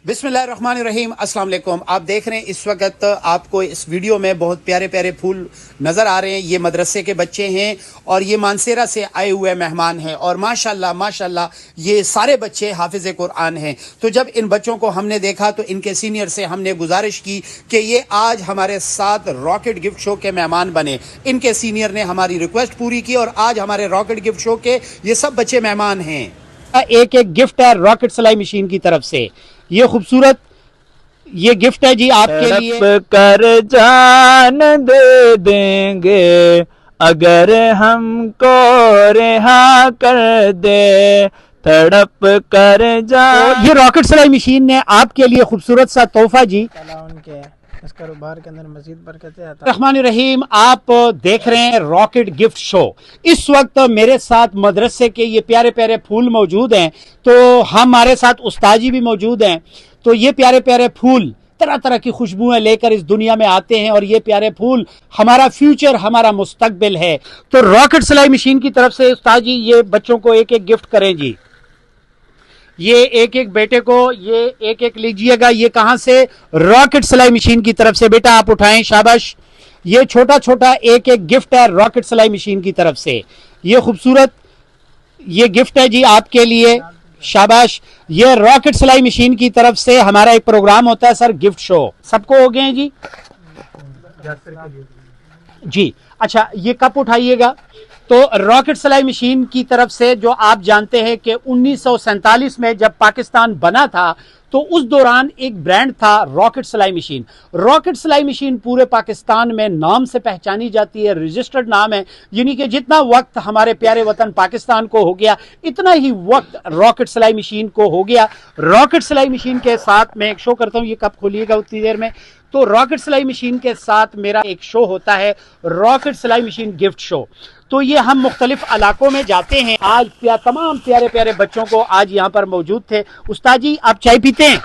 بسم اللہ الرحمن الرحیم، السلام علیکم۔ آپ دیکھ رہے ہیں اس وقت آپ کو اس ویڈیو میں بہت پیارے پیارے پھول نظر آ رہے ہیں۔ یہ مدرسے کے بچے ہیں اور یہ مانسیرا سے آئے ہوئے مہمان ہیں، اور ماشاءاللہ یہ سارے بچے حافظ قرآن ہیں۔ تو جب ان بچوں کو ہم نے دیکھا تو ان کے سینئر سے ہم نے گزارش کی کہ یہ آج ہمارے ساتھ راکٹ گفٹ شو کے مہمان بنے۔ ان کے سینئر نے ہماری ریکویسٹ پوری کی اور آج ہمارے راکٹ گفٹ شو کے یہ سب بچے مہمان ہیں۔ ایک گفٹ ہے راکٹ سلائی مشین کی طرف سے، یہ خوبصورت یہ گفٹ ہے جی آپ کے لیے۔ تڑپ کر جان دے دیں گے اگر ہم کو رہا کر دے، تڑپ کر جان۔ یہ راکٹ سلائی مشین نے آپ کے لیے خوبصورت سا تحفہ جی۔ ان کے اس کاروبار کے اندر مزید برکتیں عطا۔ الرحمن الرحیم، آپ دیکھ رہے ہیں راکٹ گفٹ شو۔ اس وقت میرے ساتھ مدرسے کے یہ پیارے پیارے پھول موجود ہیں، تو ہمارے ساتھ استاد جی بھی موجود ہیں۔ تو یہ پیارے پیارے پھول طرح طرح کی خوشبوئیں لے کر اس دنیا میں آتے ہیں، اور یہ پیارے پھول ہمارا فیوچر، ہمارا مستقبل ہے۔ تو راکٹ سلائی مشین کی طرف سے استاد جی یہ بچوں کو ایک ایک گفٹ کریں جی۔ یہ ایک ایک بیٹے کو یہ ایک ایک لیجئے گا۔ یہ کہاں سے؟ راکٹ سلائی مشین کی طرف سے۔ بیٹا آپ اٹھائیں، شاباش۔ یہ چھوٹا چھوٹا ایک ایک گفٹ ہے راکٹ سلائی مشین کی طرف سے۔ یہ خوبصورت یہ گفٹ ہے جی آپ کے لیے، شاباش۔ یہ راکٹ سلائی مشین کی طرف سے ہمارا ایک پروگرام ہوتا ہے سر، گفٹ شو۔ سب کو ہو گئے ہیں جی؟ جی اچھا، یہ کپ اٹھائیے گا۔ تو راکٹ سلائی مشین کی طرف سے، جو آپ جانتے ہیں کہ 1947 میں جب پاکستان بنا تھا تو اس دوران ایک برانڈ تھا راکٹ سلائی مشین۔ راکٹ سلائی مشین پورے پاکستان میں نام سے پہچانی جاتی ہے، رجسٹرڈ نام ہے، یعنی کہ جتنا وقت ہمارے پیارے وطن پاکستان کو ہو گیا اتنا ہی وقت راکٹ سلائی مشین کو ہو گیا۔ راکٹ سلائی مشین کے ساتھ میں ایک شو کرتا ہوں، یہ کپ کھولیے گا اتنی دیر میں۔ تو راکٹ سلائی مشین کے ساتھ میرا ایک شو ہوتا ہے راکٹ سلائی مشین گفٹ شو۔ تو یہ ہم مختلف علاقوں میں جاتے ہیں۔ آج تمام پیارے پیارے بچوں کو آج یہاں پر موجود تھے۔ استاد جی آپ چائے پیتے ہیں؟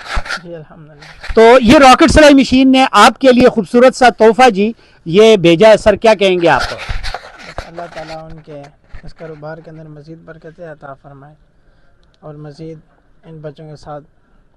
جی الحمدللہ۔ تو یہ راکٹ سلائی مشین نے آپ کے لیے خوبصورت سا تحفہ جی یہ بھیجا ہے سر، کیا کہیں گے آپ؟ اللہ تعالیٰ ان کے اس کاروبار کے اندر مزید برکتیں عطا فرمائے اور مزید ان بچوں کے ساتھ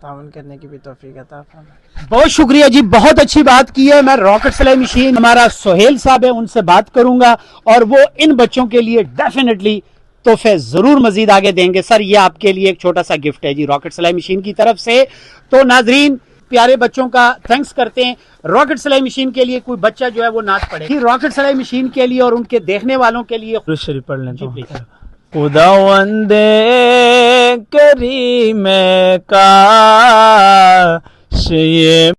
تعاون کرنے کی بھی توفیق عطا فرمائے۔ بہت شکریہ جی، بہت اچھی بات کی ہے۔ میں راکٹ سلائی مشین ہمارا سہیل صاحب ہے، ان سے بات کروں گا اور وہ ان بچوں کے لیے ڈیفینیٹلی تحفے ضرور مزید آگے دیں گے۔ سر یہ آپ کے لیے ایک چھوٹا سا گفٹ ہے جی راکٹ سلائی مشین کی طرف سے۔ تو ناظرین پیارے بچوں کا تھینکس کرتے ہیں۔ راکٹ سلائی مشین کے لیے کوئی بچہ جو ہے وہ نعت پڑھے راکٹ سلائی مشین کے لیے اور ان کے دیکھنے والوں کے لیے۔ شریف پڑھ لیں تو۔ جی خداوند کریم کاش یہ